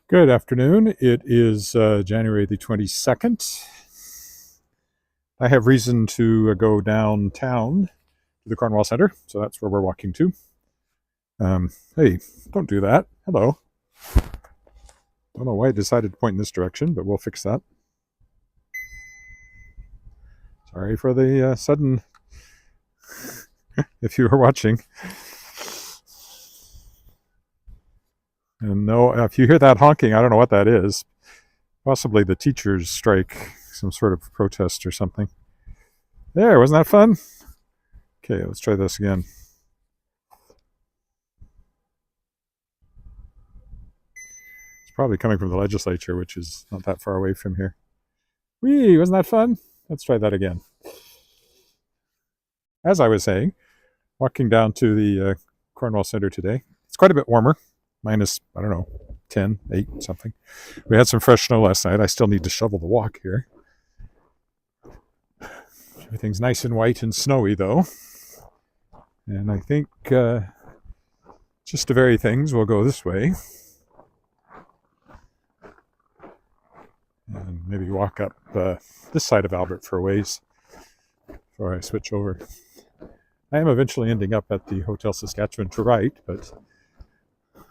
Good afternoon. It is January the 22nd. I have reason to go downtown to the Cornwall Center, so that's where we're walking to. Hey, don't do that. Hello. Don't know why I decided to point in this direction, but we'll fix that. Sorry for the sudden, if you were watching. And no, if you hear that honking, I don't know what that is. Possibly the teachers' strike, some sort of protest or something. There, wasn't that fun? Okay, let's try this again. It's probably coming from the legislature, which is not that far away from here. Whee, wasn't that fun? Let's try that again. As I was saying, walking down to the Cornwall Center today, it's quite a bit warmer, minus, I don't know, 10, 8, something. We had some fresh snow last night. I still need to shovel the walk here. Everything's nice and white and snowy, though. And I think just to vary things, we'll go this way. And maybe walk up this side of Albert for a ways before I switch over. I am eventually ending up at the Hotel Saskatchewan to right, but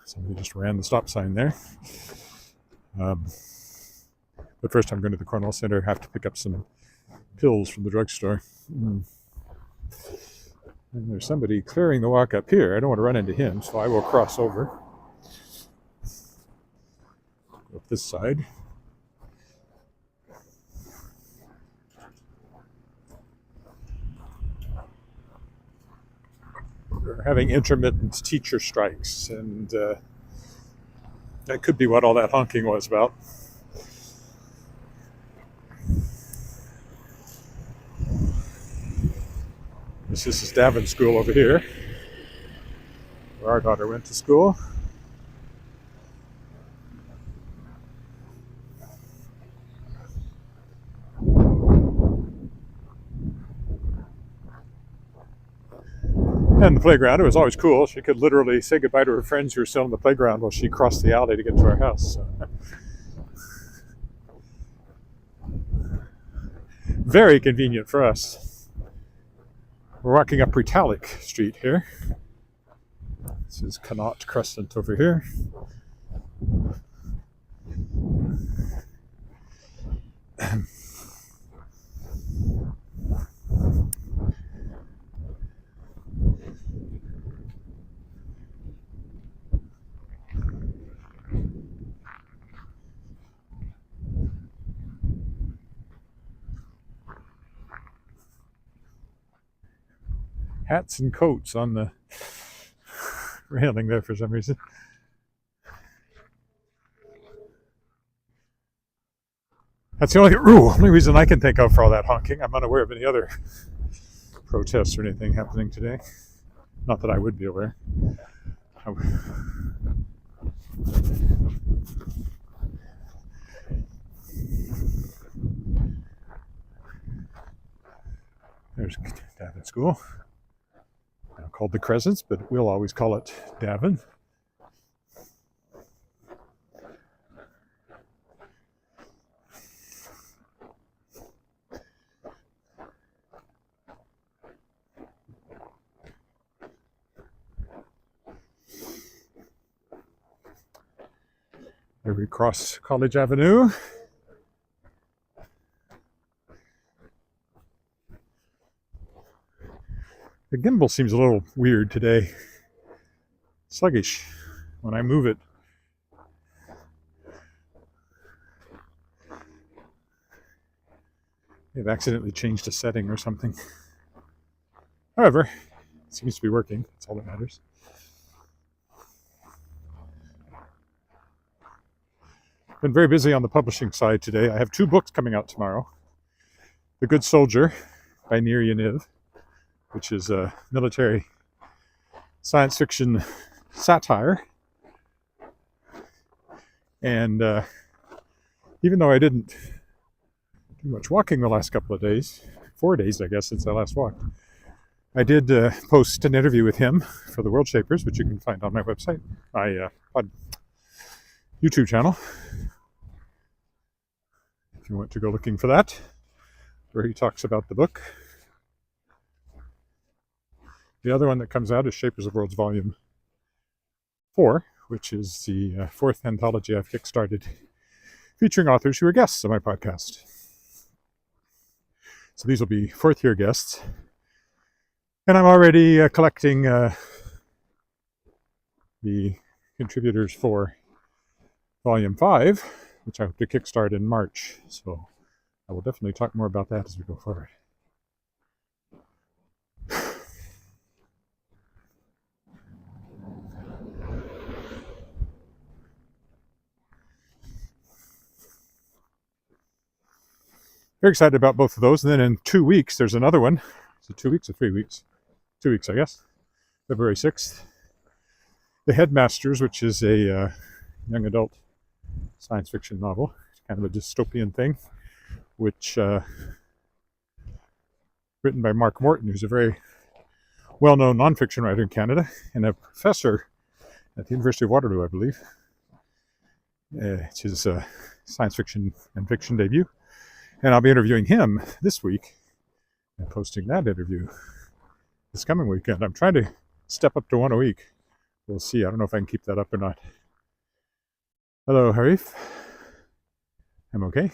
somebody just ran the stop sign there. But first I'm going to the Cornwall Center. I have to pick up some pills from the drugstore. And there's somebody clearing the walk up here. I don't want to run into him, so I will cross over. Up this side. We're having intermittent teacher strikes, and that could be what all that honking was about. This is Davin School over here, where our daughter went to school. And the playground, it was always cool. She could literally say goodbye to her friends who were still in the playground while she crossed the alley to get to our house. Very convenient for us. We're walking up Retalic Street here. This is Connaught Crescent over here. Hats and coats on the railing there for some reason. That's the only reason I can think of for all that honking. I'm unaware of any other protests or anything happening today. Not that I would be aware. There's Davin School. Now called the Crescents, but we'll always call it Davin. Here we cross College Avenue. The gimbal seems a little weird today. Sluggish when I move it. They've accidentally changed a setting or something. However, it seems to be working. That's all that matters. Been very busy on the publishing side today. I have 2 books coming out tomorrow. The Good Soldier by Nir Yaniv, which is a military science fiction satire. And even though I didn't do much walking the last couple of days, 4 days, I guess, since I last walked, I did post an interview with him for the World Shapers, which you can find on my website, my YouTube channel if you want to go looking for that, where he talks about the book. The other one that comes out is Shapers of Worlds Volume 4, which is the fourth anthology I've kickstarted, featuring authors who are guests on my podcast. So these will be fourth-year guests. And I'm already collecting the contributors for Volume 5, which I hope to kickstart in March. So I will definitely talk more about that as we go forward. Very excited about both of those. And then in 2 weeks, there's another one. Is it 2 weeks or 3 weeks? 2 weeks, I guess. February 6th. The Headmasters, which is a young adult science fiction novel. It's kind of a dystopian thing, which written by Mark Morton, who's a very well-known nonfiction writer in Canada and a professor at the University of Waterloo, I believe. It's his science fiction and fiction debut. And I'll be interviewing him this week and posting that interview this coming weekend. I'm trying to step up to one a week. We'll see. I don't know if I can keep that up or not. Hello, Harif. I'm okay.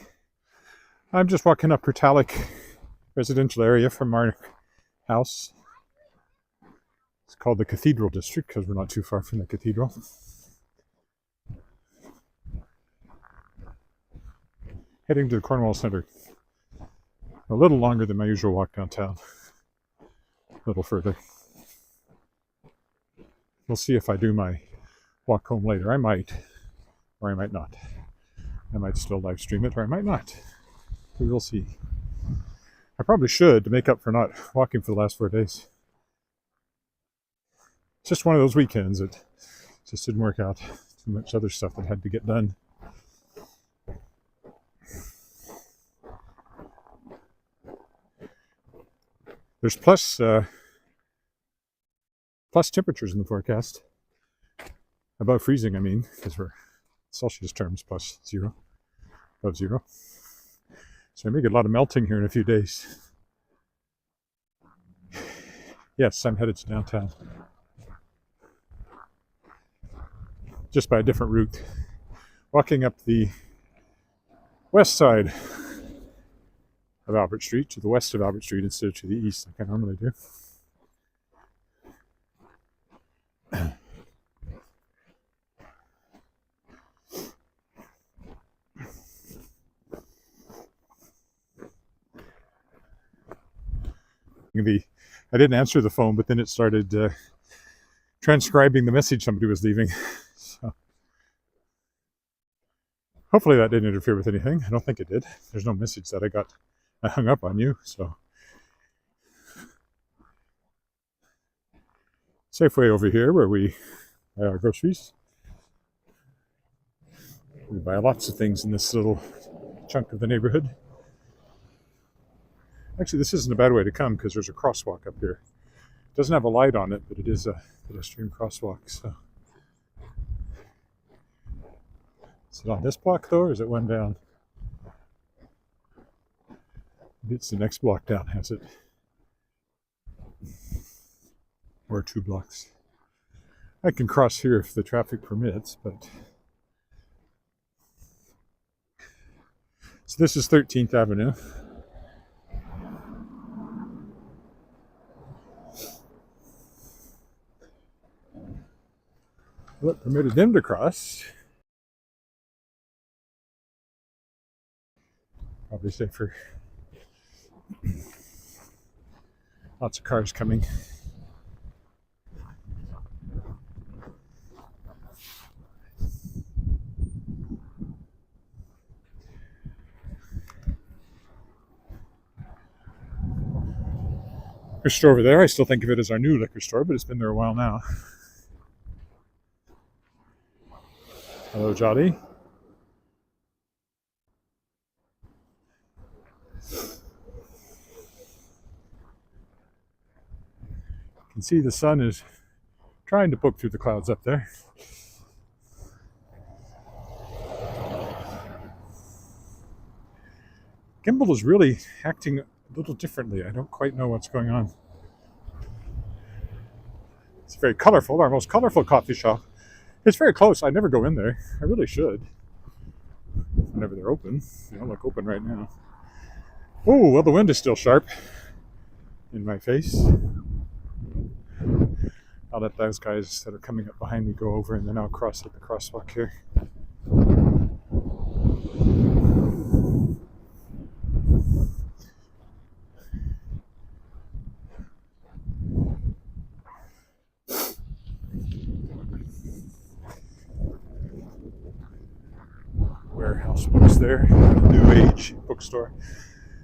I'm just walking up Pertalic residential area from our house. It's called the Cathedral District because we're not too far from the cathedral. Heading to the Cornwall Centre. A little longer than my usual walk downtown. A little further. We'll see if I do my walk home later. I might, or I might not. I might still live stream it, or I might not. We will see. I probably should, to make up for not walking for the last 4 days. It's just one of those weekends that just didn't work out. Too much other stuff that had to get done. There's plus temperatures in the forecast. Above freezing, I mean, because we're Celsius terms plus zero, above zero. So I may get a lot of melting here in a few days. Yes, I'm headed to downtown. Just by a different route. Walking up the west side of Albert Street, to the west of Albert Street instead of to the east, like I normally do. I didn't answer the phone, but then it started transcribing the message somebody was leaving. So hopefully that didn't interfere with anything. I don't think it did. There's no message that I hung up on you, so. Safeway over here where we buy our groceries. We buy lots of things in this little chunk of the neighborhood. Actually, this isn't a bad way to come because there's a crosswalk up here. It doesn't have a light on it, but it is a pedestrian crosswalk. So, is it on this block though, or is it one down? Maybe it's the next block down, has it? Or 2 blocks. I can cross here if the traffic permits, but. So this is 13th Avenue. What permitted them to cross? Probably safer. Lots of cars coming. Liquor store over there. I still think of it as our new liquor store, but it's been there a while now. Hello, Jolly. You can see the sun is trying to poke through the clouds up there. Gimbal is really acting a little differently. I don't quite know what's going on. It's very colorful, our most colorful coffee shop. It's very close. I never go in there. I really should. Whenever they're open. They don't look open right now. Oh, well, the wind is still sharp in my face. I'll let those guys that are coming up behind me go over, and then I'll cross at the crosswalk here. Warehouse books there, New Age bookstore.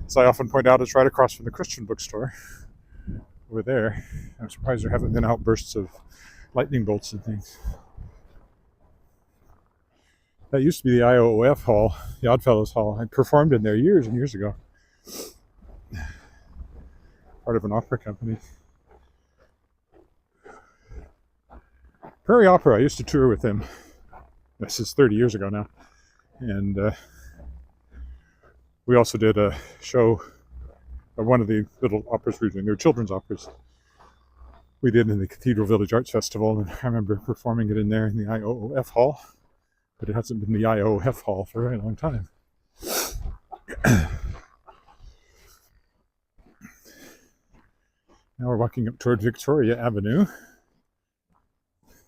As I often point out, it's right across from the Christian bookstore over there. I'm surprised there haven't been outbursts of lightning bolts and things. That used to be the IOF Hall, the Oddfellows Hall. I performed in there years and years ago. Part of an opera company. Prairie Opera, I used to tour with them. This is 30 years ago now. And we also did a show, one of the little operas we were doing. They were children's operas. We did in the Cathedral Village Arts Festival, and I remember performing it in there in the IOF Hall. But it hasn't been the IOF Hall for a very long time. Now we're walking up toward Victoria Avenue.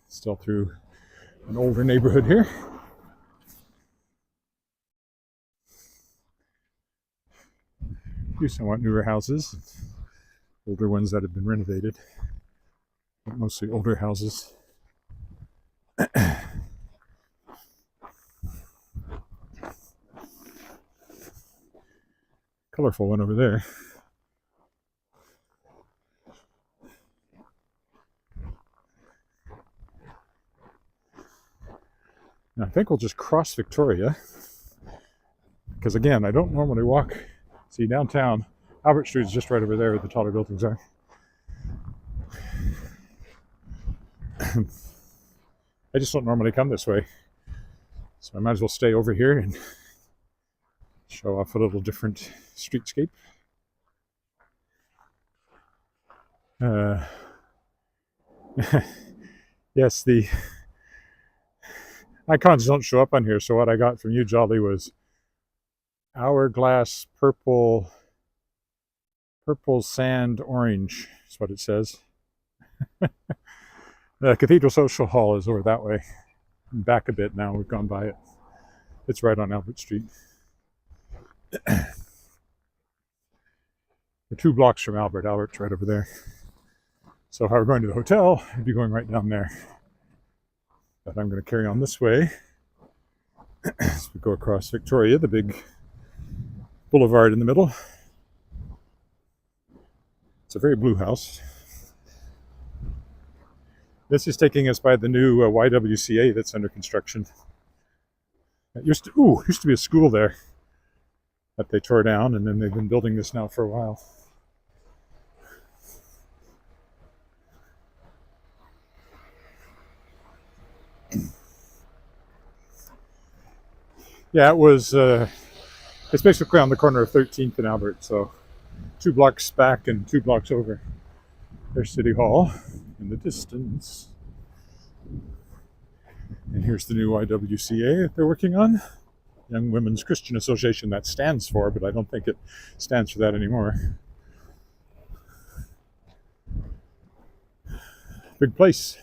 Still through an older neighborhood here. Few somewhat newer houses, older ones that have been renovated, but mostly older houses. Colorful one over there. Now I think we'll just cross Victoria, because again, I don't normally walk. See, downtown, Albert Street is just right over there where the taller buildings are. I just don't normally come this way, so I might as well stay over here and show off a little different streetscape. Yes, the icons don't show up on here, so what I got from you, Jolly, was hourglass purple sand orange is what it says. The Cathedral Social Hall is over that way. Back a bit now, we've gone by it. It's right on Albert Street. We're 2 blocks from Albert. Albert's right over there. So if I were going to the hotel, I'd be going right down there. But I'm going to carry on this way. As we go across Victoria, the big boulevard in the middle. It's a very blue house. This is taking us by the new YWCA that's under construction. It used to be a school there that they tore down, and then they've been building this now for a while. Yeah, it was. It's basically on the corner of 13th and Albert, so 2 blocks back and 2 blocks over. There's City Hall in the distance. And here's the new YWCA that they're working on. Young Women's Christian Association, that stands for, but I don't think it stands for that anymore. Big place.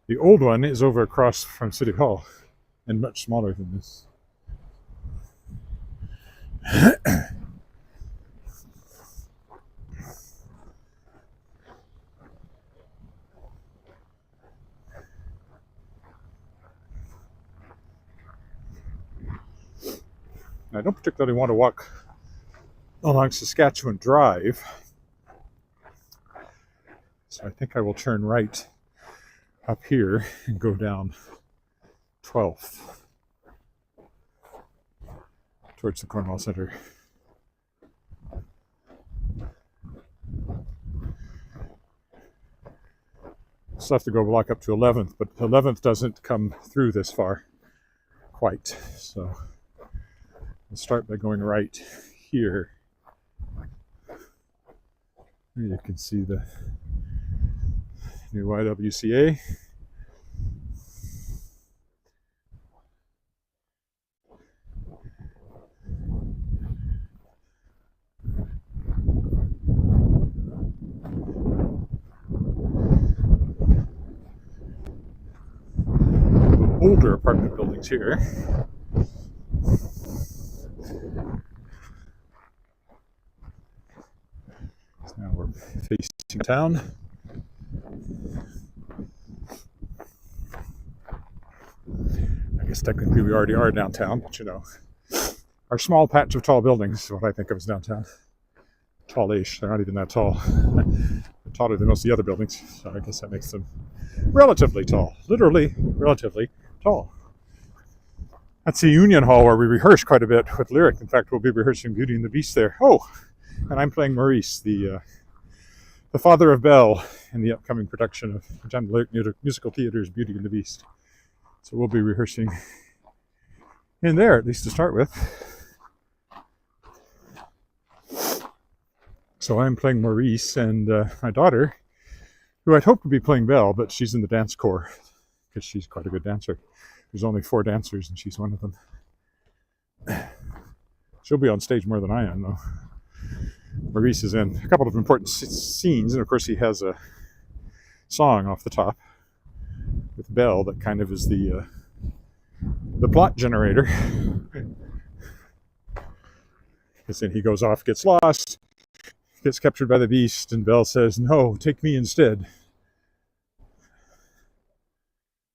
The old one is over across from City Hall and much smaller than this. I don't particularly want to walk along Saskatchewan Drive, so I think I will turn right up here and go down 12th towards the Cornwall Centre. Still have to go block up to 11th, but 11th doesn't come through this far quite. So we'll start by going right here. You can see the new YWCA. Older apartment buildings here. So now we're facing town. I guess technically we already are downtown, but you know, our small patch of tall buildings is what I think of as downtown. Tallish, they're not even that tall. They're taller than most of the other buildings, so I guess that makes them relatively tall. Literally, relatively tall. That's the Union Hall where we rehearse quite a bit with Lyric. In fact, we'll be rehearsing Beauty and the Beast there. Oh, and I'm playing Maurice, the father of Belle, in the upcoming production of Regina Lyric Musical Theater's Beauty and the Beast. So we'll be rehearsing in there, at least to start with. So I'm playing Maurice, and my daughter, who I'd hoped would be playing Belle, but she's in the dance corps because she's quite a good dancer. There's only 4 dancers, and she's one of them. She'll be on stage more than I am, though. Maurice is in a couple of important scenes, and of course he has a song off the top with Belle that kind of is the plot generator. Because then he goes off, gets lost, gets captured by the beast, and Belle says, "No, take me instead."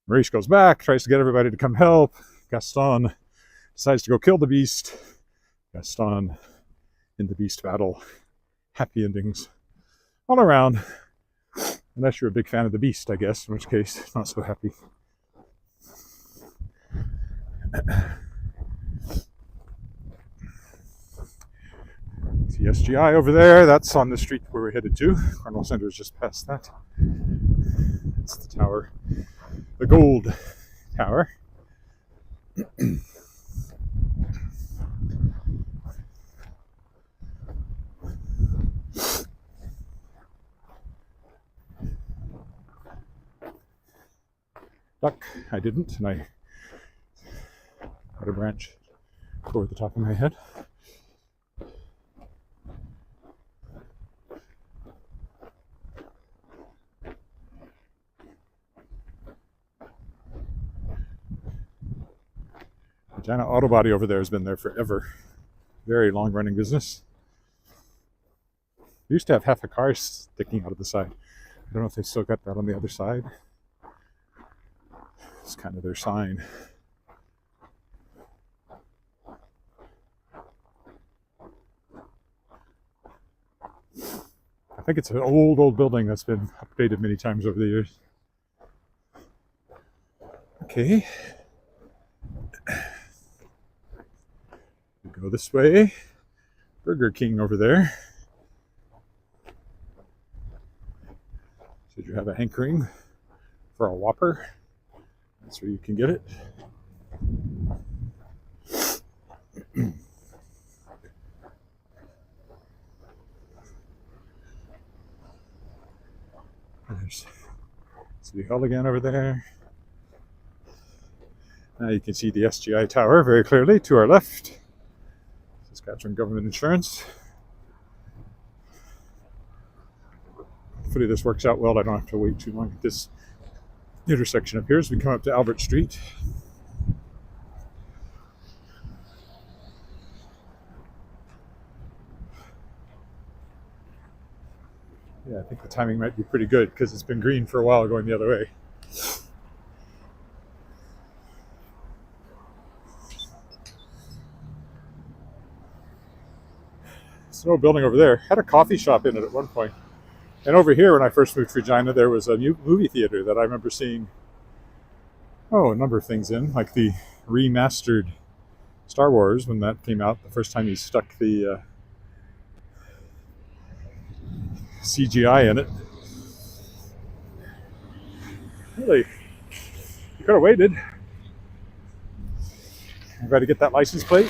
Maurice goes back, tries to get everybody to come help. Gaston decides to go kill the beast. Gaston in the beast battle. Happy endings all around. Unless you're a big fan of the beast, I guess, in which case, not so happy. See SGI over there. That's on the street where we're headed to. Cornwall Center is just past that. It's the tower. The gold tower. Duck, I didn't, and I had a branch over the top of my head. Regina Auto Body over there has been there forever. Very long-running business. We used to have half a car sticking out of the side. I don't know if they still got that on the other side. It's kind of their sign. I think it's an old building that's been updated many times over the years. Okay. We go this way. Burger King over there. Should you have a hankering for a Whopper? That's where you can get it. There's City Hall again over there. Now you can see the SGI tower very clearly to our left. Saskatchewan Government Insurance. Hopefully this works out well. I don't have to wait too long at this intersection up here as we come up to Albert Street. Yeah, I think the timing might be pretty good because it's been green for a while going the other way. This old building over there had a coffee shop in it at one point. And over here, when I first moved to Regina, there was a new movie theater that I remember seeing, a number of things in, like the remastered Star Wars when that came out, the first time he stuck the CGI in it. Really, you could have waited. You better get that license plate.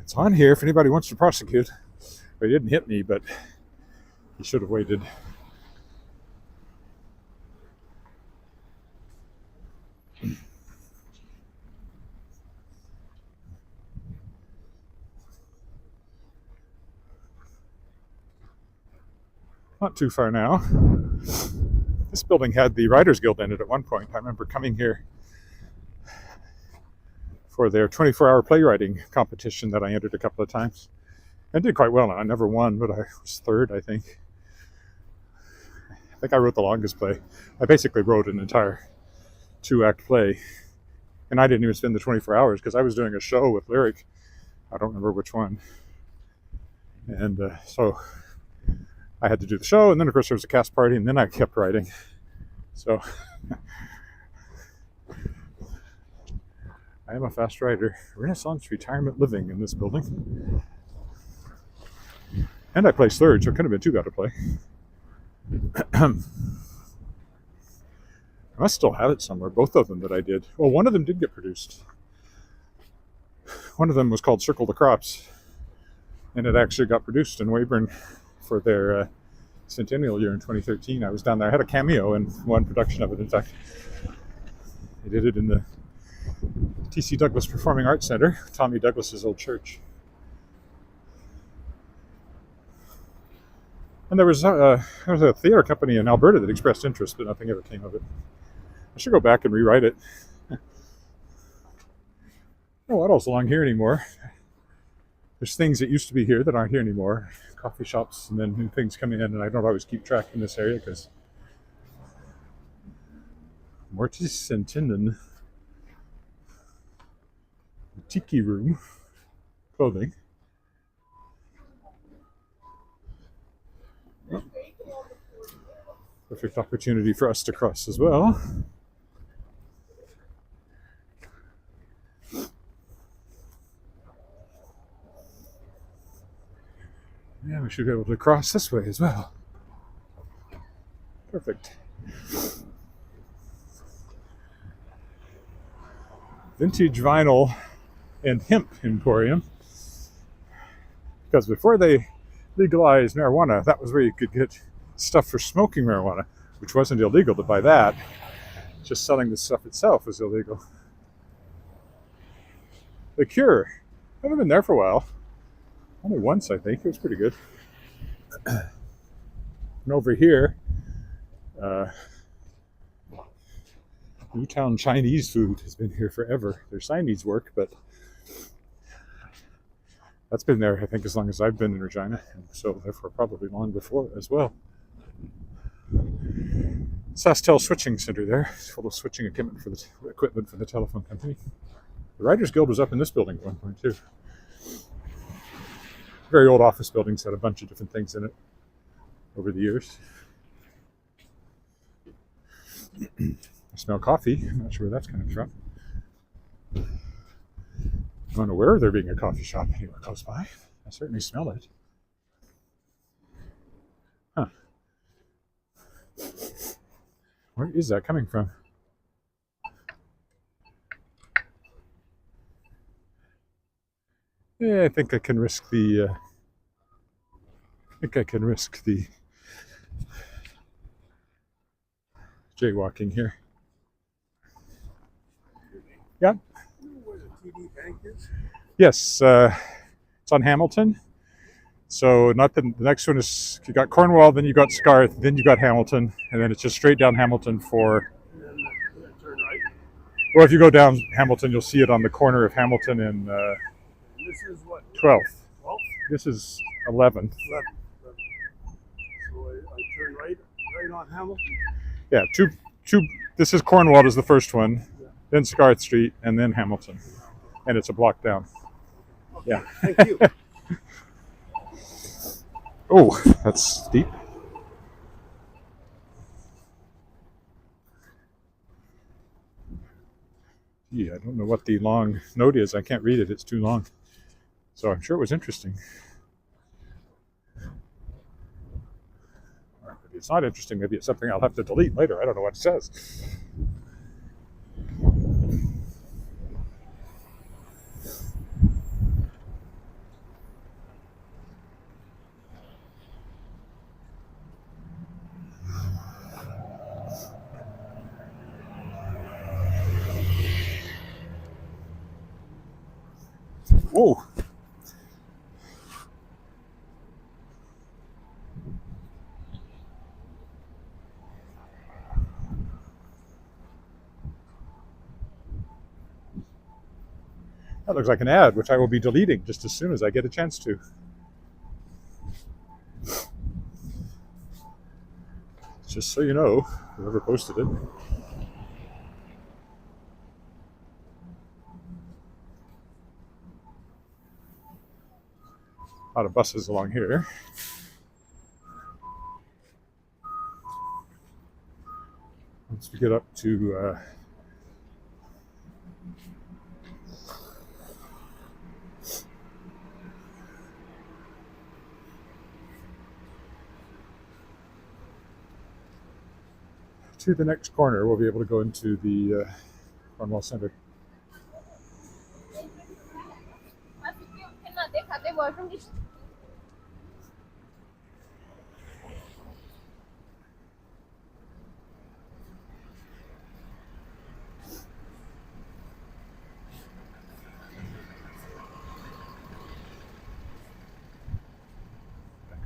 It's on here if anybody wants to prosecute. He didn't hit me, but he should have waited. Not too far now. This building had the Writers Guild in it at one point. I remember coming here for their 24-hour playwriting competition that I entered a couple of times. I did quite well. I never won, but I was third, I think. I think I wrote the longest play. I basically wrote an entire 2-act play. And I didn't even spend the 24 hours because I was doing a show with Lyric. I don't remember which one. And so I had to do the show, and then of course there was a cast party, and then I kept writing. So I am a fast writer. Renaissance retirement living in this building. And I placed third, so it couldn't have been too bad a play. I must still have it somewhere, both of them that I did. Well, one of them did get produced. One of them was called Circle the Crops, and it actually got produced in Weyburn for their centennial year in 2013. I was down there. I had a cameo in one production of it. In fact, I did it in the T.C. Douglas Performing Arts Center, Tommy Douglas's old church. And there was a theater company in Alberta that expressed interest, but nothing ever came of it. I should go back and rewrite it. No autos along here anymore. There's things that used to be here that aren't here anymore. Coffee shops, and then new things coming in, and I don't always keep track in this area because Mortis and Tinden. Tiki room. Clothing. Oh. Perfect opportunity for us to cross as well. Yeah, we should be able to cross this way as well. Perfect. Vintage vinyl and hemp emporium. Because before they legalized marijuana, that was where you could get stuff for smoking marijuana, which wasn't illegal to buy that. Just selling the stuff itself was illegal. The Cure. I haven't been there for a while. Only once, I think. It was pretty good. And over here, Newtown Chinese food has been here forever. Their sign needs work, but that's been there, I think, as long as I've been in Regina, and so therefore probably long before as well. Sastel Switching Center there. It's full of switching equipment for the telephone company. The Writers Guild was up in this building at one point, too. Very old office buildings, had a bunch of different things in it over the years. I smell coffee. I'm not sure where that's coming from. I'm unaware of there being a coffee shop anywhere close by. I certainly smell it. Huh. Where is that coming from? Yeah, I think I can risk the jaywalking here. Yeah. You know where the TD Bank is? Yes, it's on Hamilton. So not the next one is, you got Cornwall, then you got Scarth, then you got Hamilton, and then it's just straight down Hamilton for. And then turn right. Or if you go down Hamilton, you'll see it on the corner of Hamilton and This is what? 12th. 12th? This is 11th. 11th. So I turn right on Hamilton. Yeah, two. This is Cornwall is the first one, then Scarth Street, and then Hamilton, and it's a block down. Okay. Yeah. Thank you. Oh, that's steep. Gee, I don't know what the long note is. I can't read it. It's too long. So I'm sure it was interesting. Or maybe it's not interesting. Maybe it's something I'll have to delete later. I don't know what it says. Whoa. That looks like an ad, which I will be deleting just as soon as I get a chance to. Just so you know, whoever posted it. A lot of buses along here. Once we get up to the next corner, we'll be able to go into the Cornwall Centre.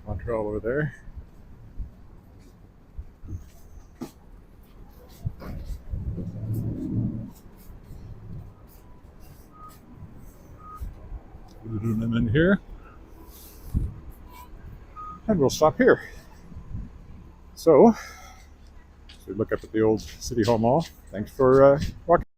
Montreal over there. I'm in here. And we'll stop here. So we look up at the old City Hall Mall. Thanks for watching.